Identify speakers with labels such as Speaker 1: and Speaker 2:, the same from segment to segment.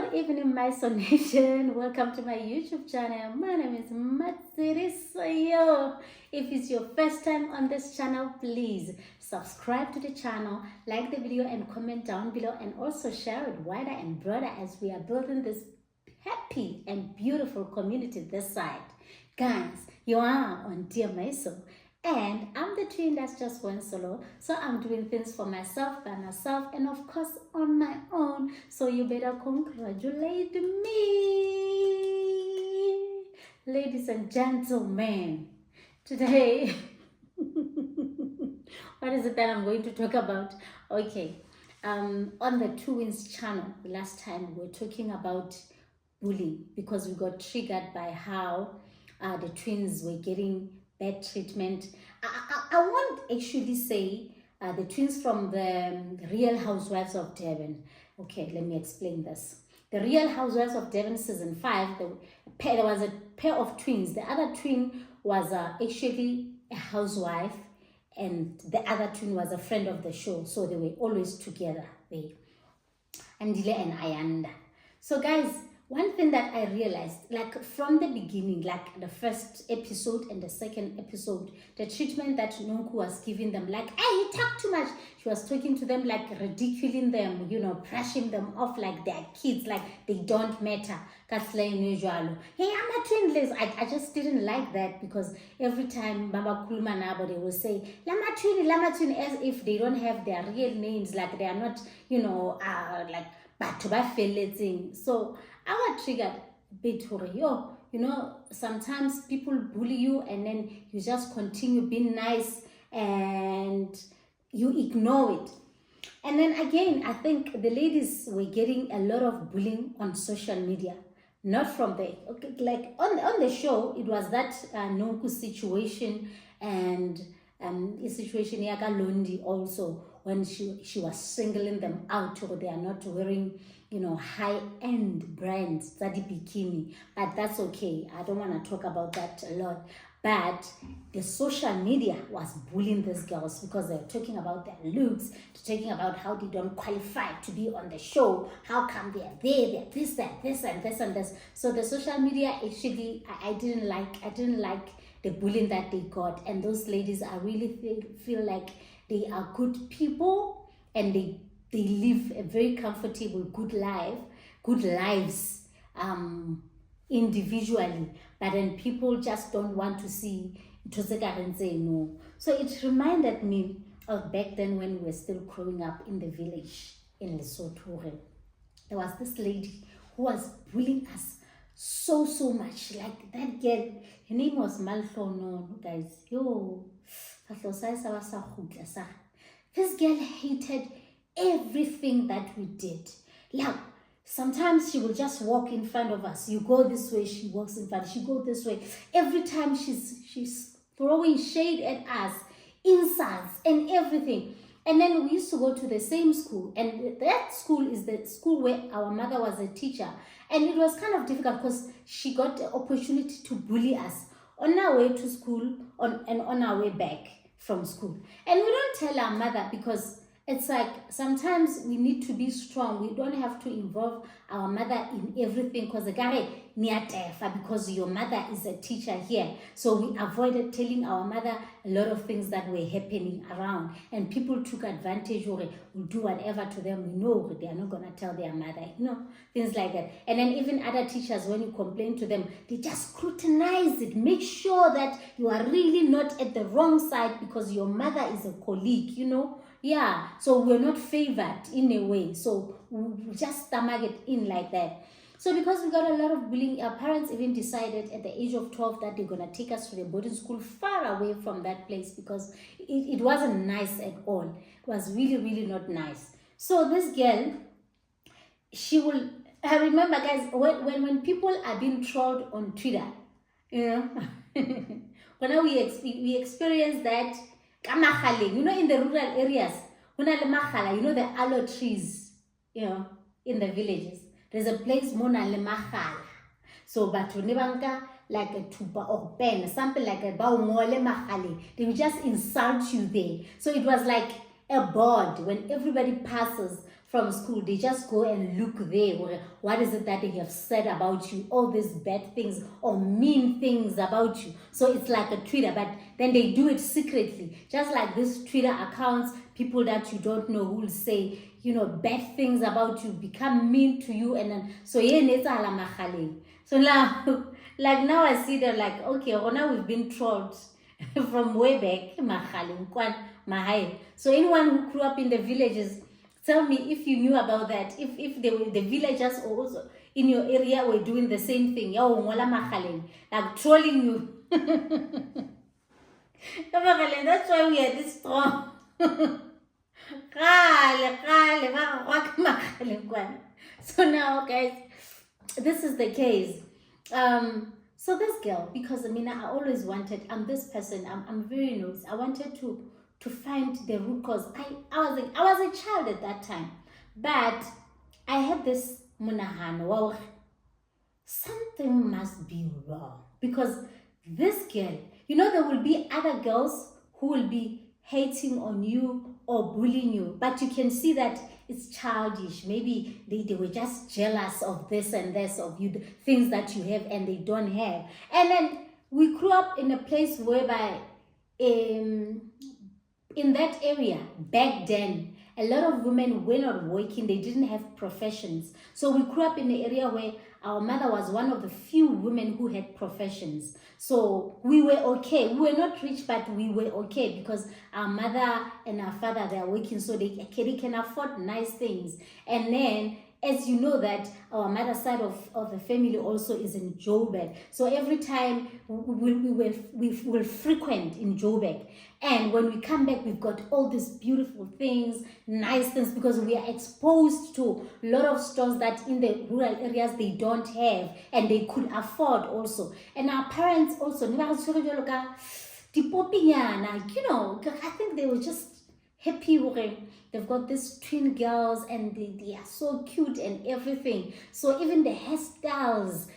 Speaker 1: Good evening, my Soul Nation. Welcome to my YouTube channel. My name is Matsiri Sayo. If it's your first time on this channel, please subscribe to the channel, like the video, and comment down below, and also share it wider and broader as we are building this happy and beautiful community this side. Guys, you are on Dear My Soul. And I'm the twin that's just one solo, so I'm doing things for myself, by myself, and of course on my own. So you better congratulate me, ladies and gentlemen. Today, what is it that I'm going to talk about? Okay, on the Twins channel, last time we were talking about bullying because we got triggered by how the twins were getting bad treatment. I won't actually say the twins from the Real Housewives of Devon. Okay, let me explain this. The Real Housewives of Devon season 5, there was a pair of twins. The other twin was actually a housewife, and the other twin was a friend of the show. So they were always together. Andile and Ayanda. So guys, one thing that I realized, like from the beginning, like the first episode and the second episode, the treatment that Nonku was giving them, like, hey, you talk too much. She was talking to them, like ridiculing them, you know, brushing them off like they're kids, like they don't matter. Hey, I'm a twin. I just didn't like that because every time Mama Kulmanabo, they will say, Lama twin, as if they don't have their real names, like they are not, you know, like, but to buy feeling. So I was triggered a bit for you know, sometimes people bully you and then you just continue being nice and you ignore it. And then again, I think the ladies were getting a lot of bullying on social media, not from the, okay, like on the show, it was that Nonku situation and a situation Yaka Londi also, when she was singling them out, or they are not wearing, you know, high-end brands, Zadi Bikini. But that's okay. I don't want to talk about that a lot. But the social media was bullying these girls because they're talking about their looks, talking about how they don't qualify to be on the show. How come they're there, they're this, that, this, and this, and this. So the social media, actually, I didn't like the bullying that they got. And those ladies, I really feel like they are good people and they live a very comfortable, good lives individually. But then people just don't want to see no. So it reminded me of back then when we were still growing up in the village in Lesotho. There was this lady who was bullying us so much. Like that girl, her name was Malfono, guys. This girl hated everything that we did. Like, sometimes she will just walk in front of us. You go this way, she walks in front. She go this way. Every time she's throwing shade at us, insults and everything. And then we used to go to the same school. And that school is the school where our mother was a teacher. And it was kind of difficult because she got the opportunity to bully us on our way to school and on our way back from school. And we don't tell our mother because it's like sometimes we need to be strong. We don't have to involve our mother in everything because your mother is a teacher here. So we avoided telling our mother a lot of things that were happening around. And people took advantage or will do whatever to them. We know they are not going to tell their mother, you know, things like that. And then even other teachers, when you complain to them, they just scrutinize it. Make sure that you are really not at the wrong side because your mother is a colleague, you know. Yeah, so we're not favored in a way. So we just stomach it in like that. So because we got a lot of bullying, our parents even decided at the age of 12 that they're going to take us to the boarding school far away from that place because it wasn't nice at all. It was really not nice. So this girl, she will, I remember guys, when people are being trolled on Twitter, you know, when we experience that, you know, in the rural areas, you know, the aloe trees, you know, in the villages, there's a place mona le mahala. So but like a tuba or pen, something like a baumole mahali, they will just insult you there. So it was like a board when everybody passes from school, they just go and look there. What is it that they have said about you? All these bad things or mean things about you. So it's like a Twitter, but then they do it secretly. Just like this Twitter accounts, people that you don't know who will say, bad things about you, become mean to you, and then so so now, like now I see that like, okay, now we've been trolled from way back. So anyone who grew up in the villages, tell me if you knew about that. If the villagers also in your area were doing the same thing, like trolling you. That's why we are this strong. So now, guys, this is the case. So this girl, because I always wanted, I'm this person, I'm very nosy. I wanted to find the root cause. I was a child at that time, but I had this munahano, wow, something must be wrong, because this girl, there will be other girls who will be hating on you or bullying you, but you can see that it's childish. Maybe they were just jealous of this and this, of you, the things that you have and they don't have. And then we grew up in a place whereby in that area back then, a lot of women were not working, they didn't have professions. So we grew up in an area where our mother was one of the few women who had professions. So we were okay. We were not rich, but we were okay because our mother and our father, they are working, so they can afford nice things. And then, as you know, that our mother's side of the family also is in Joburg. So every time we will frequent in Joburg. And when we come back, we've got all these beautiful things, nice things, because we are exposed to a lot of stores that in the rural areas they don't have and they could afford also. And our parents also, I think they were just happy with they've got these twin girls and they are so cute and everything. So even the hairstyles,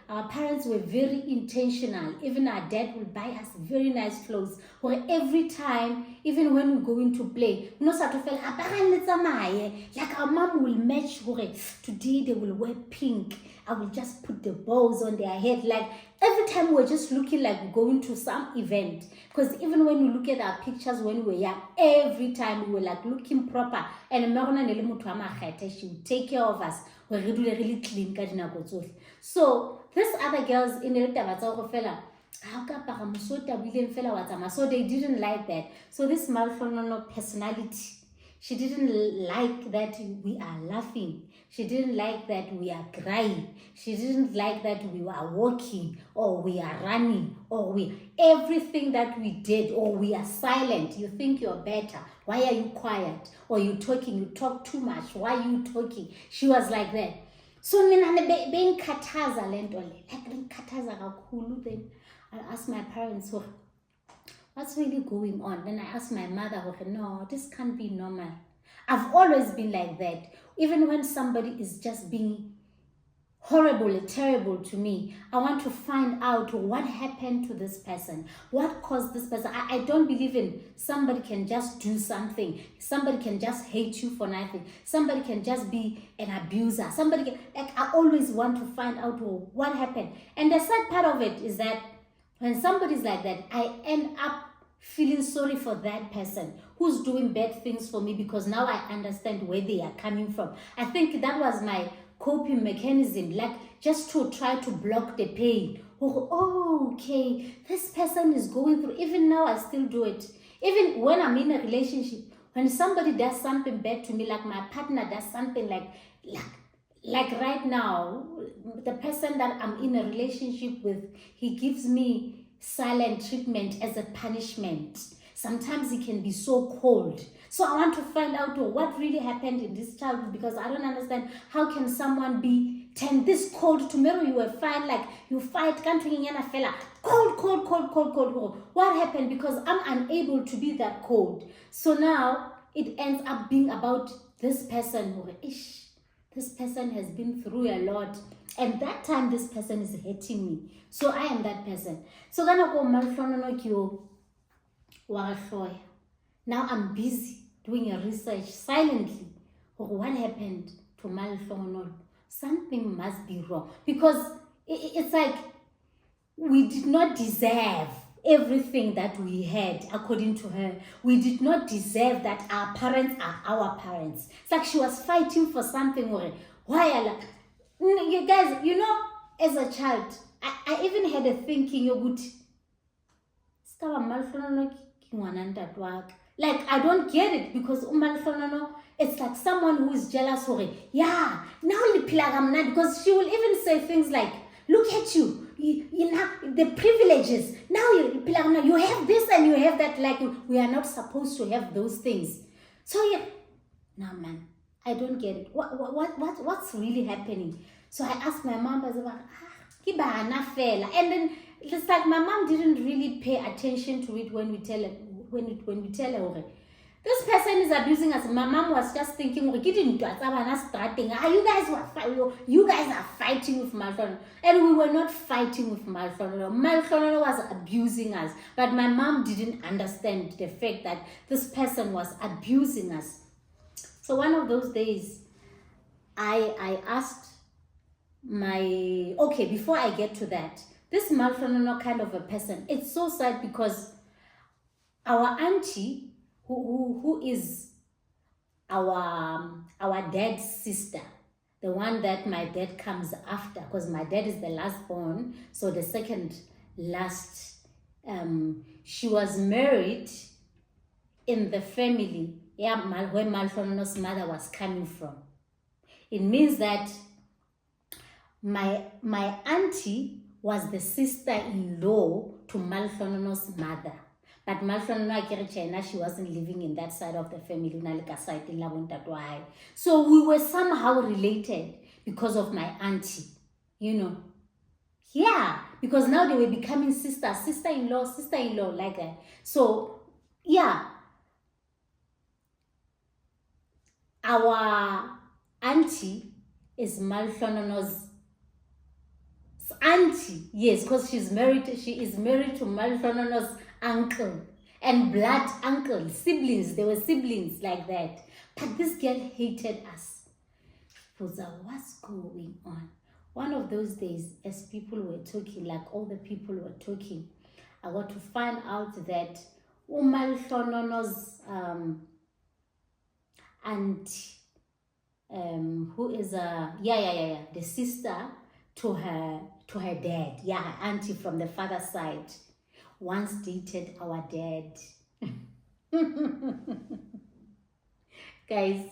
Speaker 1: our parents were very intentional. Even our dad will buy us very nice clothes. Or every time, even when we go into play, like our mom will match. Today they will wear pink. I will just put the bows on their head. Like every time we're just looking like we're going to some event. Because even when you look at our pictures when we were young, every time we were like looking proper. And she would take care of us. We're really clean. So these other girls in the so they didn't like that. So this malfono personality, she didn't like that we are laughing. She didn't like that we are crying. She didn't like that we were walking or we are running or everything that we did, or we are silent. You think you're better. Why are you quiet? Or you talking, you talk too much. Why are you talking? She was like that. So then I asked my parents, what's really going on? Then I asked my mother, no, this can't be normal. I've always been like that. Even when somebody is just being horrible, terrible to me, I want to find out what happened to this person. What caused this person? I don't believe in somebody can just do something. Somebody can just hate you for nothing. Somebody can just be an abuser. Somebody can, I always want to find out what happened. And the sad part of it is that when somebody's like that, I end up feeling sorry for that person who's doing bad things for me, because now I understand where they are coming from. I think that was my coping mechanism, like just to try to block the pain. Okay, this person is going through, even now I still do it. Even when I'm in a relationship, when somebody does something bad to me, like my partner does something like right now, the person that I'm in a relationship with, he gives me silent treatment as a punishment. Sometimes he can be so cold. So I want to find out what really happened in this childhood, because I don't understand how can someone be this cold. Tomorrow you were fine, like you fight, cold. What happened? Because I'm unable to be that cold. So now it ends up being about this person who, this person has been through a lot, and that time this person is hating me. So I am that person. So now I'm busy doing a research silently. What happened to Malhlonolo? Something must be wrong, because it's like we did not deserve everything that we had. According to her, we did not deserve that our parents are our parents. It's like she was fighting for something. Why? You guys, as a child, I even had a thinking, like, I don't get it, because it's like someone who is jealous. Yeah, now because she will even say things like, look at you, the privileges. Now you have this and you have that. Like, we are not supposed to have those things. So yeah, nah, man, I don't get it. What's really happening? So I asked my mom, and then it's like my mom didn't really pay attention to it when we tell her. When we tell her, this person is abusing us. My mom was just thinking, you guys are fighting with Malhlonolo. And we were not fighting with Malhlonolo. Malhlonolo was abusing us. But my mom didn't understand the fact that this person was abusing us. So one of those days, I asked before I get to that, this Malhlonolo kind of a person, it's so sad, because our auntie, who is our dad's sister, the one that my dad comes after, because my dad is the last born, so the second last, she was married in the family where Malhlonolo's mother was coming from. It means that my auntie was the sister-in-law to Malhlonolo's mother. But Malhlonolo, she wasn't living in that side of the family. So we were somehow related because of my auntie, Yeah, because now they were becoming sister-in-law, like that. So, yeah. Our auntie is Malhlonolo's auntie, yes, because she is married to Malhlonolo's uncle and blood uncle, siblings. They were siblings like that. But this girl hated us. What's going on? One of those days, as people were talking, like all the people were talking, I got to find out that Malhlonolo's auntie, who is the sister to her dad, her auntie from the father's side, once dated our dad. Guys,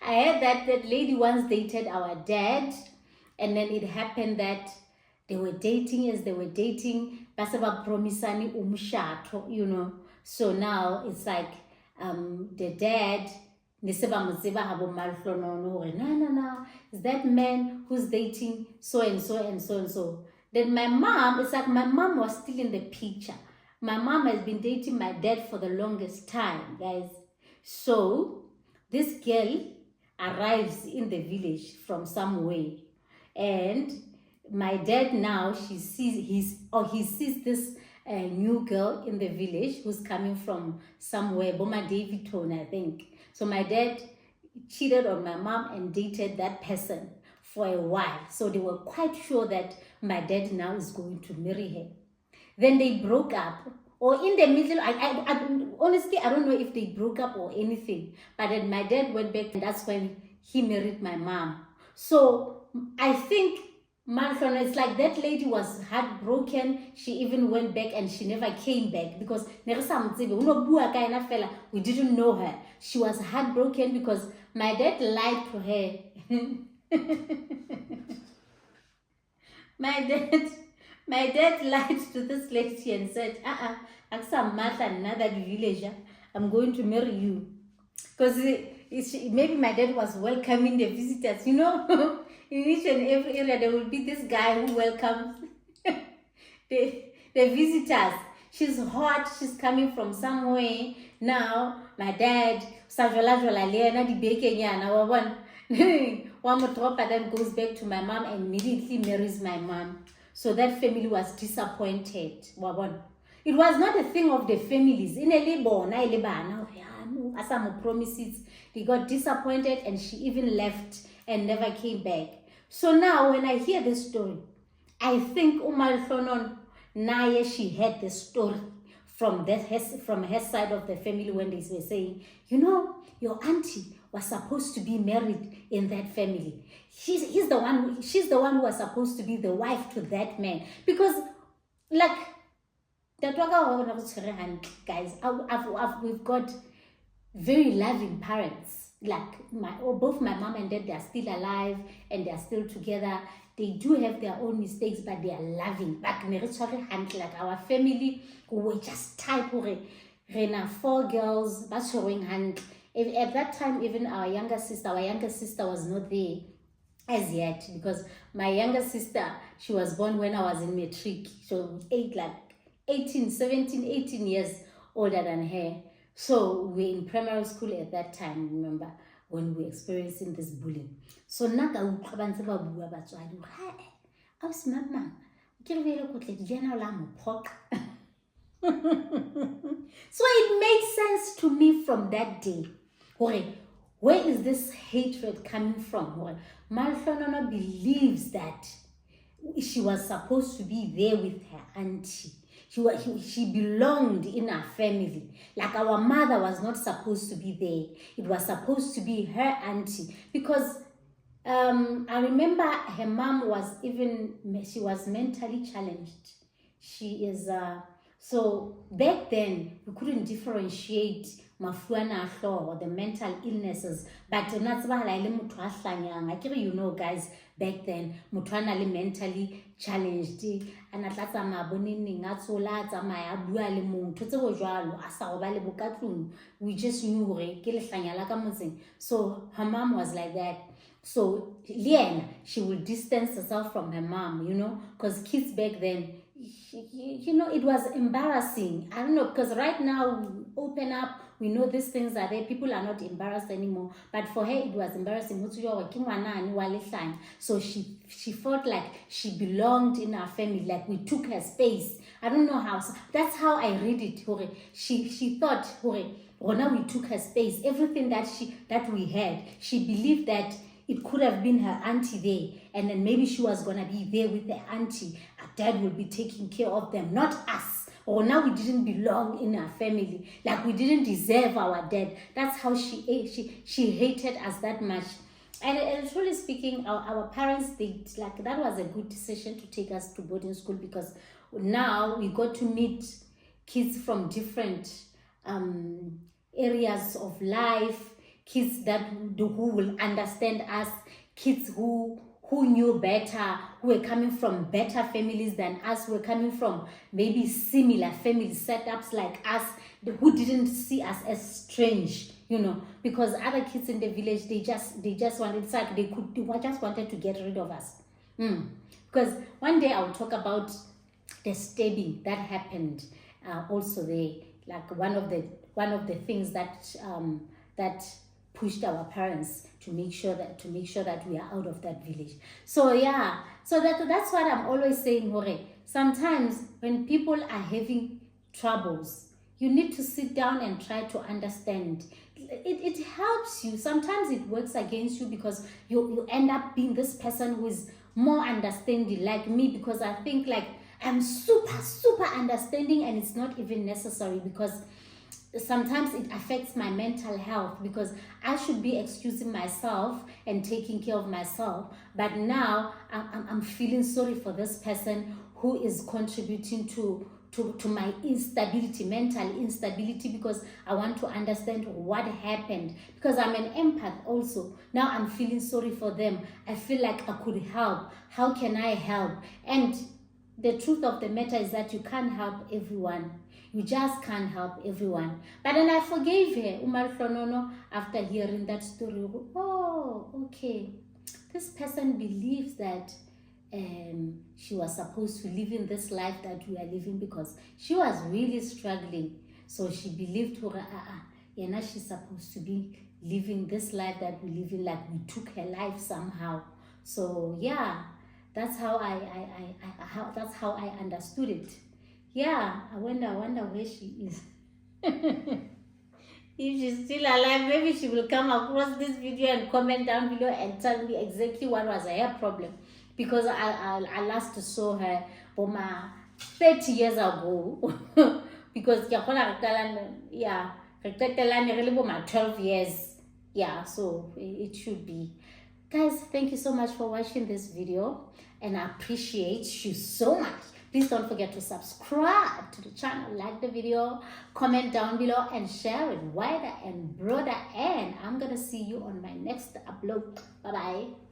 Speaker 1: I heard that lady once dated our dad, and then it happened that they were dating. As they were dating, basaba promisani umshato, So now it's like the dad, no, is that man who's dating so and so and so and so. Then my mom, it's like my mom was still in the picture. My mom has been dating my dad for the longest time, guys. So this girl arrives in the village from somewhere, and my dad now, he sees this new girl in the village who's coming from somewhere, Boma Davidton, I think. So my dad cheated on my mom and dated that person for a while. So they were quite sure that my dad now is going to marry her. Then they broke up, or in the middle, honestly, I don't know if they broke up or anything. But then my dad went back, and that's when he married my mom. So I think Malhlonolo, it's like that lady was heartbroken. She even went back and she never came back, because we didn't know her. She was heartbroken because my dad lied to her. My dad lied to this lady and said, another villager, I'm going to marry you. Because maybe my dad was welcoming the visitors, in each and every area there will be this guy who welcomes the visitors. She's hot, she's coming from somewhere. Now my dad then goes back to my mom and immediately marries my mom. So that family was disappointed. It was not a thing of the families. In a some promises. They got disappointed and she even left and never came back. So now when I hear this story, I think Umalfonon Naya, she had the story from her side of the family when they were saying, you know, your auntie was supposed to be married in that family. She's the one who was supposed to be the wife to that man. Because like that guys, we've got very loving parents. Like both my mom and dad, they are still alive and they are still together. They do have their own mistakes, but they are loving. Like our family, we were just type Rena 4 girls, that's showing hand. At that time, even our younger sister was not there as yet, because my younger sister, she was born when I was in matric. So 18 years older than her. So we were in primary school at that time, remember, when we were experiencing this bullying. So naga uqabanze ba bua batswadi ha was mama ke re vele ko tle dijana la mo phoqa. So it makes sense to me from that day. Where is this hatred coming from? Malfonono believes that she was supposed to be there with her auntie. She belonged in our family. Like our mother was not supposed to be there. It was supposed to be her auntie. Because I remember her mom she was mentally challenged. She is, so back then, we couldn't differentiate mafuana or the mental illnesses. But you know, guys, back then, mutwana mentally challenged. And we just knew. So her mom was like that. So Liana, she would distance herself from her mom, you know, because kids back then, you know, it was embarrassing. I don't know, because right now we open up, we know these things are there, people are not embarrassed anymore, but for her it was embarrassing. So she felt like she belonged in our family, like we took her space. I don't know how, that's how I read it. She thought now we took her space. Everything that we had, she believed that it could have been her auntie there, and then maybe she was gonna be there with the auntie. Her dad would be taking care of them, not us. Or now we didn't belong in our family, like we didn't deserve our dad. That's how she hated us that much. And truly speaking, our parents, that was a good decision to take us to boarding school, because now we got to meet kids from different areas of life, kids who will understand us, kids who knew better, who were coming from better families than us, who were coming from maybe similar family setups like us, who didn't see us as strange, you know, because other kids in the village, they just wanted, it's like they just wanted to get rid of us. Because one day I'll talk about the stabbing that happened also there, like one of the things that pushed our parents to make sure that we are out of that village. So yeah, so that's what I'm always saying, Hore. Sometimes when people are having troubles, you need to sit down and try to understand. It helps you. Sometimes it works against you, because you end up being this person who is more understanding, like me, because I think like I'm super understanding, and it's not even necessary, because sometimes it affects my mental health, because I should be excusing myself and taking care of myself, but now I'm feeling sorry for this person who is contributing to my instability, mental instability, because I want to understand what happened, because I'm an empath also. Now I'm feeling sorry for them. I feel like I could help. How can I help? And the truth of the matter is that you can't help everyone. You just can't help everyone. But then I forgave her, Umar Flonono, after hearing that story. Oh, okay. This person believes that she was supposed to live in this life that we are living, because she was really struggling. So she believed now she's supposed to be living this life that we live in, like we took her life somehow. So yeah, that's how that's how I understood it. Yeah, I wonder where she is. If she's still alive, maybe she will come across this video and comment down below and tell me exactly what was her problem. Because I last saw her Boma 30 years ago. Because yeah, 12 years. Yeah, so it should be. Guys, thank you so much for watching this video, and I appreciate you so much. Please don't forget to subscribe to the channel, like the video, comment down below, and share it wider and broader. And I'm gonna see you on my next upload. Bye bye.